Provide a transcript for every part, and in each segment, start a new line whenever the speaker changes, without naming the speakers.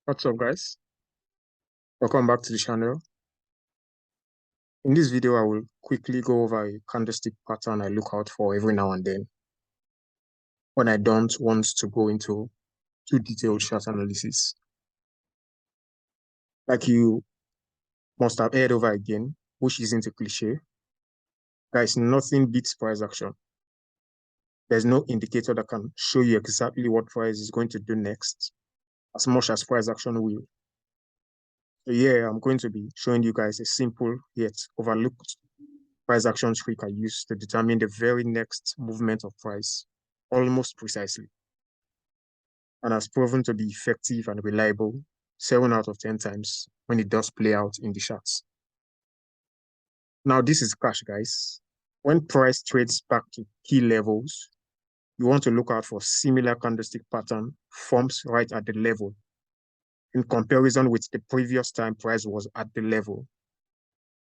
What's up, guys? Welcome back to the channel. In this video, I will quickly go over a candlestick pattern I look out for every now and then when I don't want to go into too detailed chart analysis. Like you must have heard over again, which isn't a cliche, guys, nothing beats price action. There's no indicator that can show you exactly what price is going to do next, as much as price action will. So yeah, I'm going to be showing you guys a simple yet overlooked price action trick I use to determine the very next movement of price, almost precisely, and has proven to be effective and reliable 7 out of 10 times when it does play out in the charts. Now, this is cash, guys. When price trades back to key levels, you want to look out for similar candlestick pattern forms right at the level in comparison with the previous time price was at the level.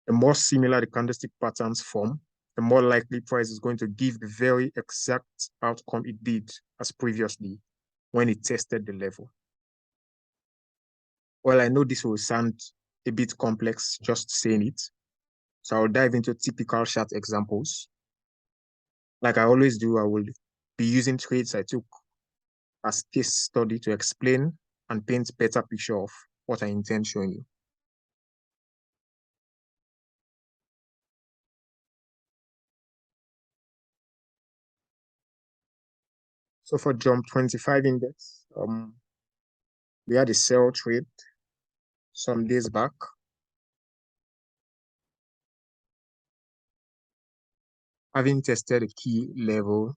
The more similar the candlestick patterns form, the more likely price is going to give the very exact outcome it did as previously when it tested the level. Well, I know this will sound a bit complex just saying it, so I'll dive into typical chart examples. Like I always do, I will be using trades I took as case study to explain and paint a better picture of what I intend showing you. So for jump 25 index, we had a sell trade some days back. Having tested a key level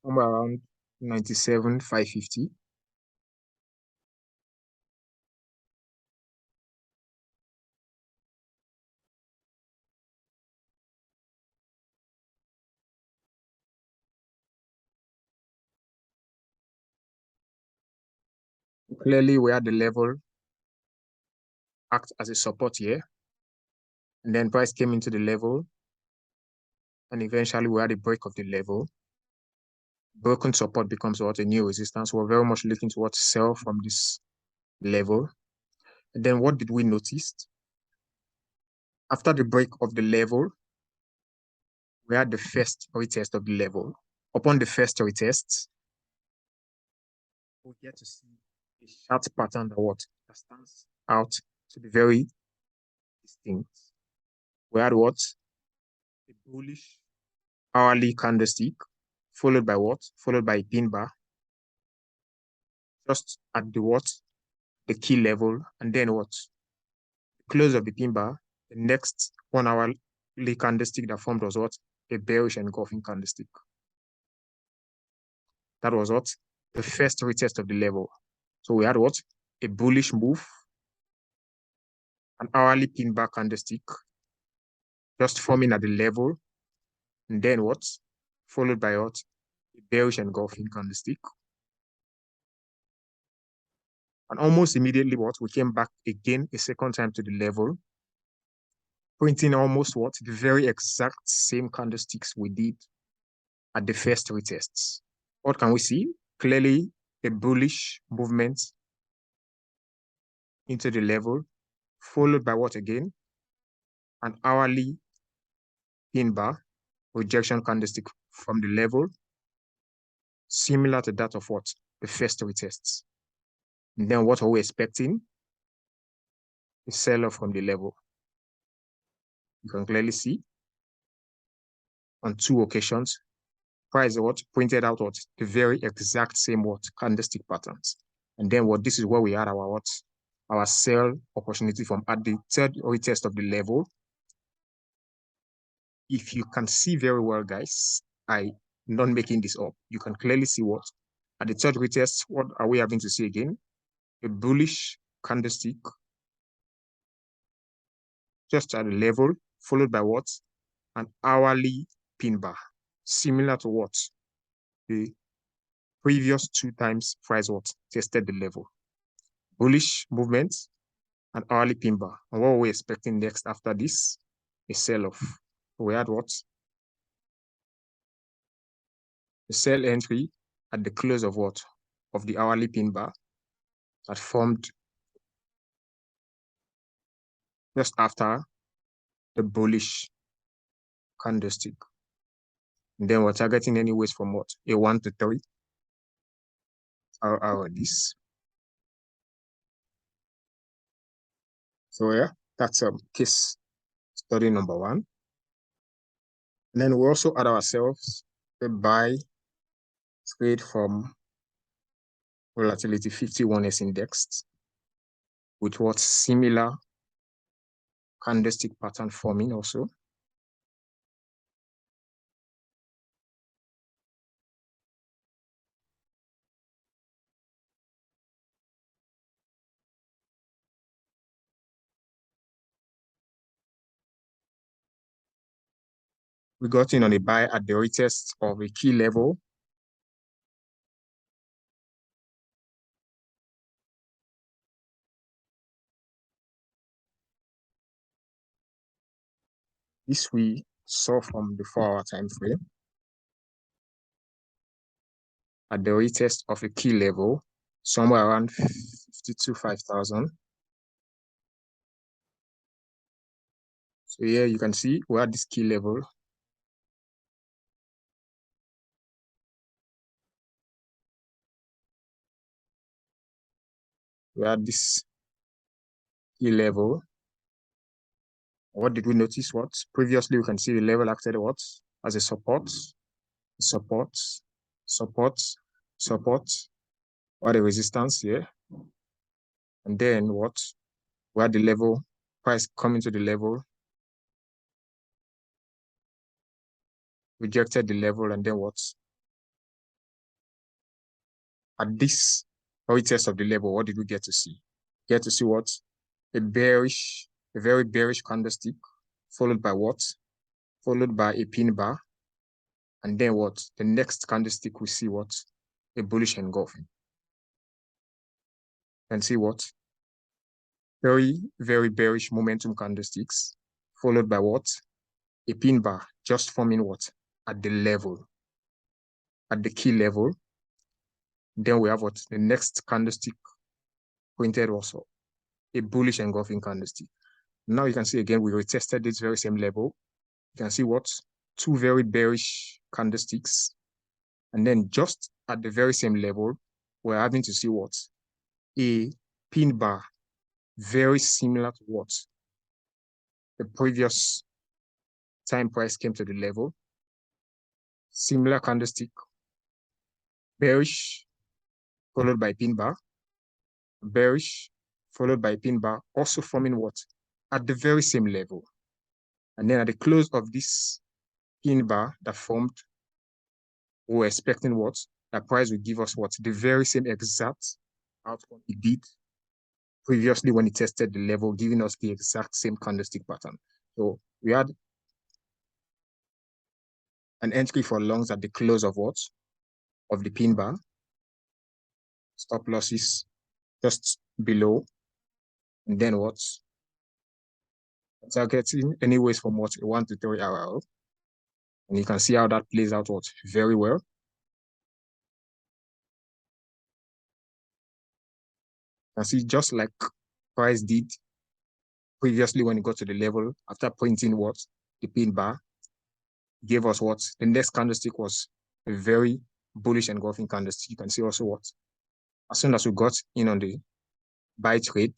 somewhere around 97,550. Clearly, we had the level act as a support here, and then price came into the level, and eventually we had a break of the level. Broken support becomes what? A new resistance. We're very much looking towards sell from this level. And then what did we notice? After the break of the level, we had the first retest of the level. Upon the first retest, we get to see a chart pattern that stands out to be very distinct. We had what? A bullish hourly candlestick, followed by what? Followed by a pin bar, just at the what? The key level, and then what? Close of the pin bar, the next 1 hourly candlestick that formed was what? A bearish engulfing candlestick. That was what? The first retest of the level. So we had what? A bullish move, an hourly pin bar candlestick, just forming at the level, and then what? Followed by what? A bearish engulfing candlestick. And almost immediately what? We came back again a second time to the level, printing almost what? The very exact same candlesticks we did at the first retests. What can we see? Clearly a bullish movement into the level, followed by what again? An hourly pin bar rejection candlestick from the level, similar to that of what? The first retests. And then what are we expecting? A sell-off from the level. You can clearly see on 2 occasions, price what printed out what the very exact same what candlestick patterns. And then what this is where we had our what our sell opportunity from at the third retest of the level. If you can see very well, guys, I'm not making this up. You can clearly see what at the third retest, what are we having to see again? A bullish candlestick just at the level, followed by what? An hourly pin bar, similar to what? The previous 2 times price what tested the level. Bullish movement and hourly pin bar. And what are we expecting next after this? A sell-off. We had what? the sell entry at the close of what? Of the hourly pin bar that formed just after the bullish candlestick. And then we're targeting anyways from what? A 1 to 3. Our this. So yeah, that's case study number 1. And then we also add ourselves a buy trade from Volatility 51S indexed with what similar candlestick pattern forming also. We got in on a buy at the retest of a key level. This we saw from the 4-hour time frame at the retest of a key level, somewhere around 52,500. So here you can see we're at this key level. We're at this key level. What did we notice? What previously we can see the level acted what as a support, support, support, support, or the resistance here. And then what? Where the level, price coming to the level, rejected the level, and then what? At this retest of the level, what did we get to see? Get to see what? A very bearish candlestick, followed by what? Followed by a pin bar. And then what? The next candlestick we see what? A bullish engulfing. And see what? Very bearish momentum candlesticks, followed by what? A pin bar, just forming what? At the level, at the key level. Then we have what? The next candlestick pointed also, a bullish engulfing candlestick. Now you can see again, we retested this very same level. You can see what? 2 very bearish candlesticks. And then just at the very same level, we're having to see what? A pin bar, very similar to what? The previous time price came to the level. Similar candlestick, bearish, followed by pin bar, bearish, followed by pin bar, also forming what? At the very same level. And then at the close of this pin bar that formed, we were expecting what? That price would give us what? The very same exact outcome it did previously when it tested the level, giving us the exact same candlestick pattern. So we had an entry for longs at the close of what? Of the pin bar. Stop losses just below. And then what? Targeting anyways from what? A 1 to 3 hour. And you can see how that plays out what? Very well. You can see just like price did previously when it got to the level, after pointing what? The pin bar, gave us what? The next candlestick was a very bullish engulfing candlestick. You can see also what? As soon as we got in on the buy trade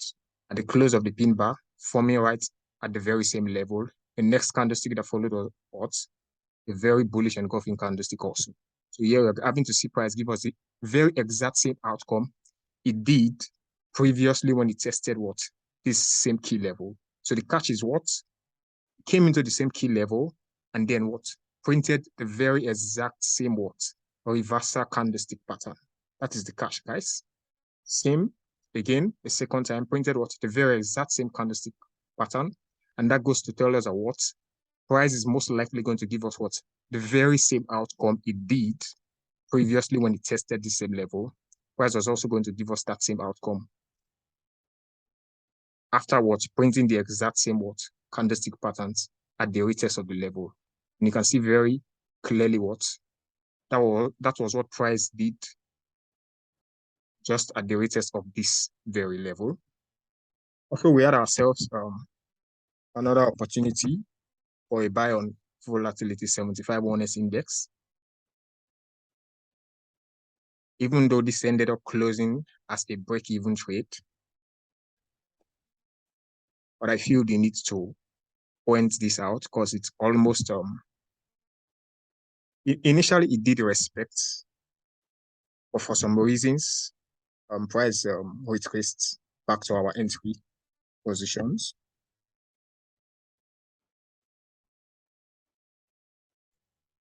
at the close of the pin bar, forming right at the very same level, the next candlestick that followed was what? A very bullish engulfing candlestick also. So here we're having to see price give us the very exact same outcome it did previously when it tested what? This same key level. So the catch is what? Came into the same key level and then what? Printed the very exact same what? Reversal candlestick pattern. That is the catch, guys. Same, again, the second time, printed what? The very exact same candlestick pattern. And that goes to tell us that what? Price is most likely going to give us what? The very same outcome it did previously when it tested the same level. Price was also going to give us that same outcome afterwards, printing the exact same what? Candlestick patterns at the retest of the level. And you can see very clearly what? That was what price did just at the retest of this very level. Also, we had ourselves another opportunity for a buy on volatility 75 1S index. Even though this ended up closing as a break-even trade, but I feel the need to point this out because it's almost initially it did respect, but for some reasons, price retraced back to our entry positions.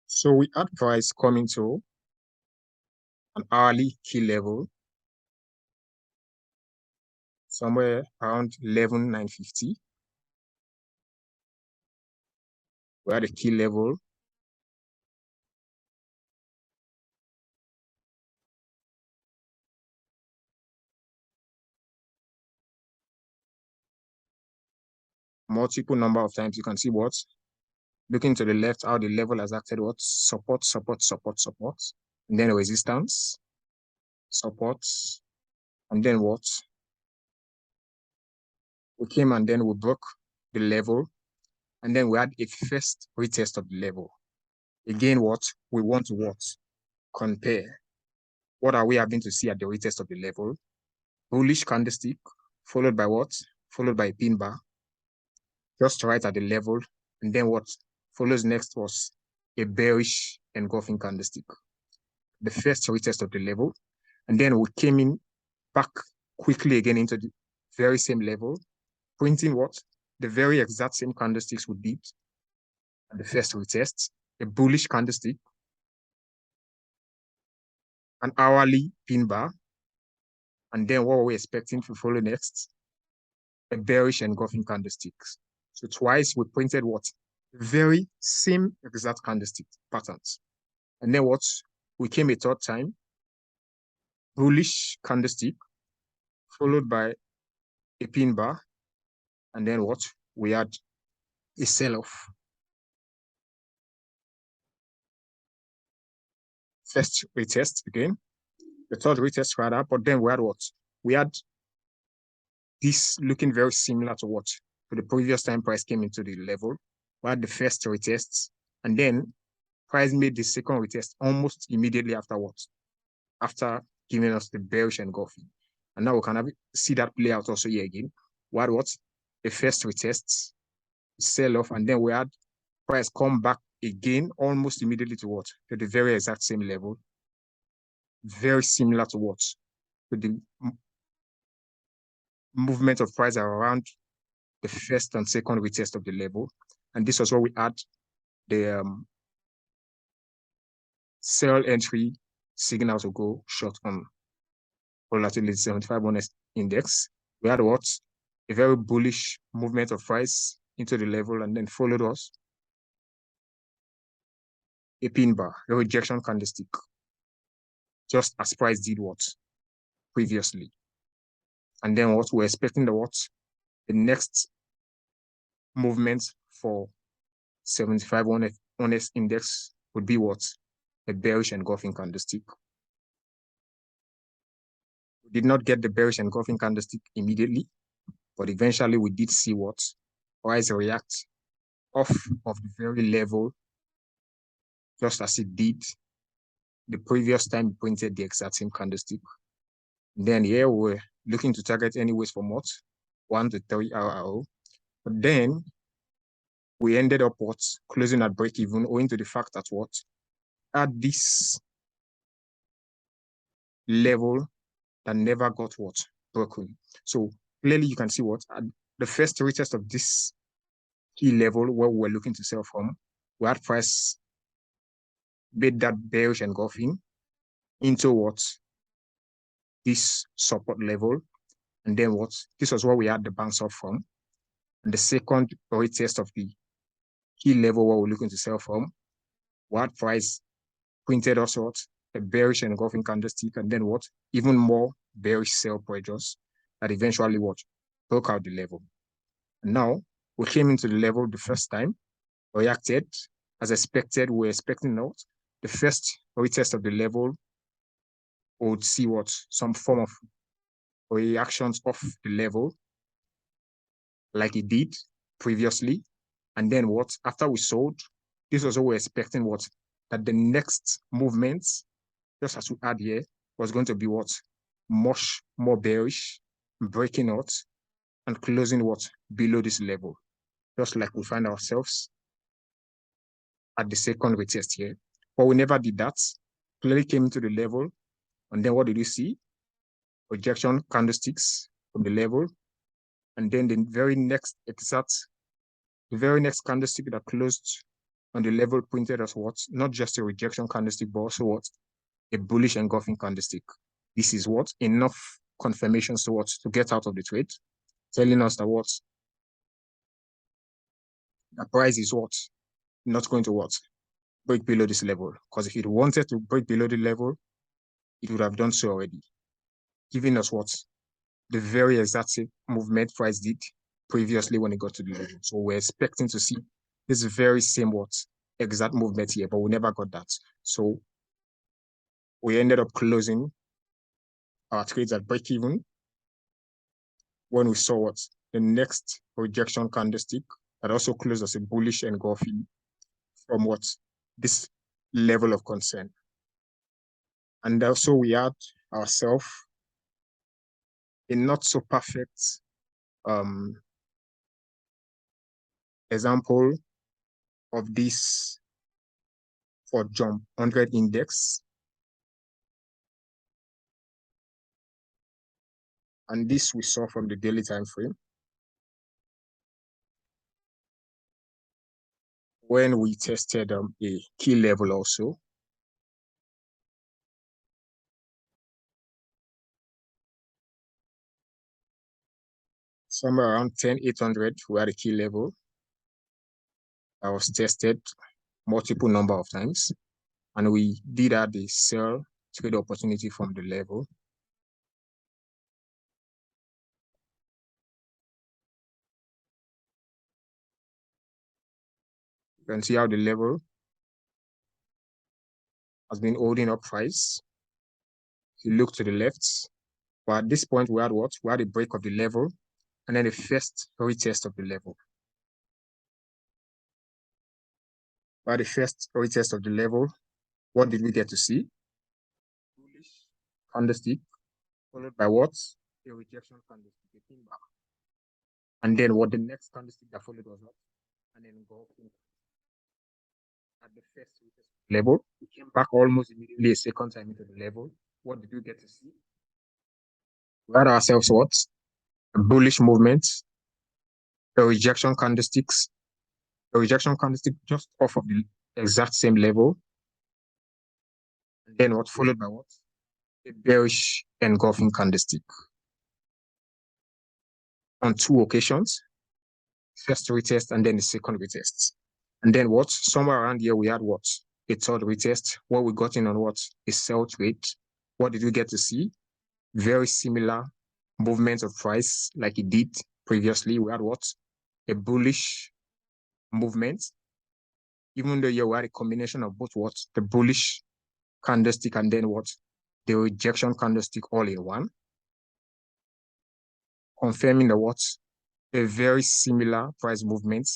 So we had price coming to an hourly key level somewhere around 11,950. We had a key level multiple number of times. You can see what, looking to the left, how the level has acted what, support, support, support, support, and then resistance, support, and then what, we came and then we broke the level, and then we had a first retest of the level. Again, what we want to what, compare. What are we having to see at the retest of the level? Bullish candlestick, followed by what? Followed by a pin bar, just right at the level. And then what follows next was a bearish engulfing candlestick, the first retest of the level. And then we came in back quickly again into the very same level, printing what? The very exact same candlesticks we did at the first retest, a bullish candlestick, an hourly pin bar, and then what we're expecting to follow next, a bearish engulfing candlesticks. So twice we printed what? Very same exact candlestick patterns. And then what? We came a third time, bullish candlestick, followed by a pin bar, and then what? We had a sell-off. First retest again, the third retest rather, but then we had what? We had this looking very similar to what? To the previous time price came into the level. We had the first retest, and then price made the second retest almost immediately afterwards, after giving us the bearish engulfing. And now we can see that play out also here again. We had what? The first retest, sell off, and then we had price come back again almost immediately to what? To the very exact same level. Very similar to what? To the movement of price around the first and second retest of the level. And this was where we had the sell entry signal to go short on volatility 75 1S index. We had what? A very bullish movement of price into the level, and then followed us a pin bar, a rejection candlestick, just as price did what previously. And then what we're expecting the next movement for 75 1S index would be what? A bearish engulfing candlestick. We did not get the bearish engulfing candlestick immediately, but eventually we did see what? Price react off of the very level, just as it did the previous time it printed the exact same candlestick. Then here we're looking to target anyways from what? 1 to 3 RRO. But then we ended up what? Closing at break even, owing to the fact that what? At this level that never got what? Broken. So clearly you can see what? At the first retest of this key level where we were looking to sell from, we had price made that bearish engulfing into what? This support level. And then what? This was where we had the bounce off from. And the second retest of the key level where we're looking to sell from, we had price printed us what? A bearish engulfing candlestick, and then what? Even more bearish sell pressures that eventually what? Broke out the level. And now we came into the level the first time, reacted as expected. We're expecting out the first retest of the level would see what? Some form of reactions off the level, like it did previously. And then what? After we sold, this was what we're expecting what? That the next movement, just as we had here, was going to be what? Much more bearish, breaking out and closing what? Below this level. Just like we find ourselves at the second retest here. But we never did that. Clearly came into the level. And then what did you see? Rejection candlesticks from the level. And then the very next candlestick that closed on the level printed as what? Not just a rejection candlestick, but also what? A bullish engulfing candlestick. This is what? Enough confirmations to what? To get out of the trade, telling us that what? The price is what? Not going to what? Break below this level. Because if it wanted to break below the level, it would have done so already, giving us what? The very exact movement price did previously when it got to the level. So we're expecting to see this very same what? Exact movement here, but we never got that. So we ended up closing our trades at break even when we saw what? The next rejection candlestick that also closed as a bullish engulfing from what? This level of concern. And also we had ourselves a not so perfect example of this for jump 100 index. And this we saw from the daily time frame when we tested a key level also. Somewhere around 10,800, we had a key level that was tested multiple number of times. And we did add the sell trade opportunity from the level. You can see how the level has been holding up price. If you look to the left, but at this point we had what? We had a break of the level and then the first retest of the level. By the first retest of the level, what did we get to see? Bullish candlestick, followed by what? A rejection candlestick, a pin back. And then what the next candlestick that followed was what? And then go at the first level. We came back almost immediately a second time into the level. What did we get to see? We had ourselves what? A bullish movement, a rejection candlestick just off of the exact same level. And then what followed by what? A bearish engulfing candlestick. On two occasions, first retest and then the second retest. And then what? Somewhere around here, we had what? A third retest. What we got in on what? A sell trade. What did we get to see? Very similar movement of price like it did previously. We had what? A bullish movement. Even though here we had a combination of both what? The bullish candlestick and then what? The rejection candlestick all in one. Confirming the what? A very similar price movement.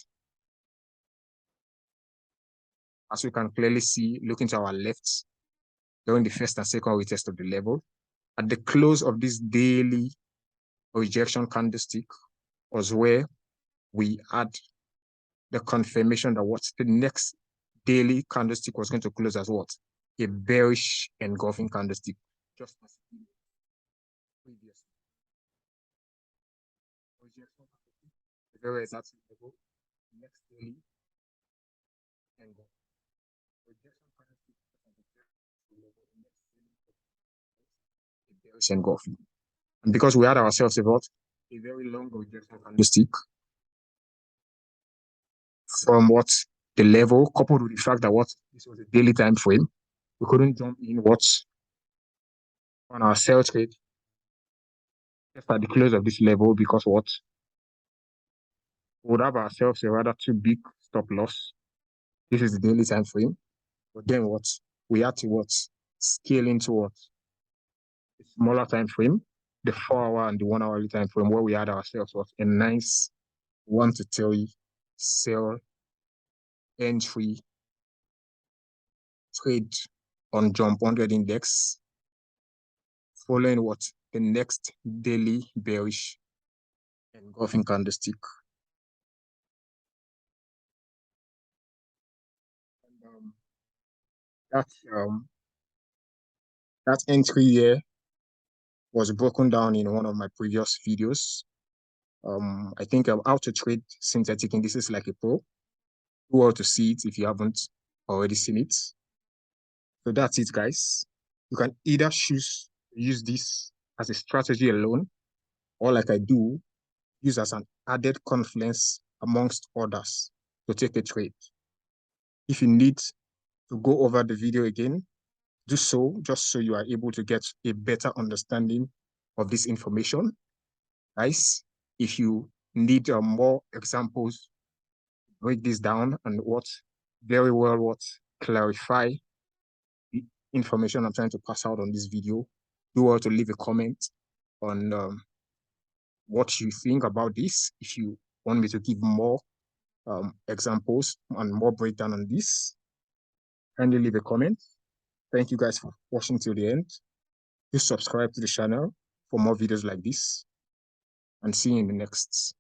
As we can clearly see, looking to our left, during the first and second retest of the level. At the close of this daily rejection candlestick was where we had the confirmation that what the next daily candlestick was going to close as what? A bearish engulfing candlestick, just as previously. Rejection candlestick, the very exact level, next daily engulfing. Rejection candlestick, a bearish engulfing. And because we had ourselves about a very long rejection candlestick from what the level, coupled with the fact that what this was a daily time frame, we couldn't jump in what on our sell trade just at the close of this level because what we would have ourselves a rather too big stop loss. This is the daily time frame. But then what we had to what? Scale into what? A smaller time frame, the 4-hour and the 1 hourly time frame, where we had ourselves what? A nice 1 to 3 sell entry trade on jump 100 index, following what? The next daily bearish engulfing candlestick. And, that entry here was broken down in one of my previous videos. I think how to trade synthetic indices like a pro. Do well to see it if you haven't already seen it. So that's it, guys. You can either choose to use this as a strategy alone, or like I do, use as an added confluence amongst others to take a trade. If you need to go over the video again, do so, just so you are able to get a better understanding of this information. Guys, if you need more examples, break this down and very well clarify the information I'm trying to pass out on this video, do well to leave a comment on what you think about this. If you want me to give more examples and more breakdown on this, kindly leave a comment. Thank you guys for watching till the end. Please subscribe to the channel for more videos like this, and see you in the next.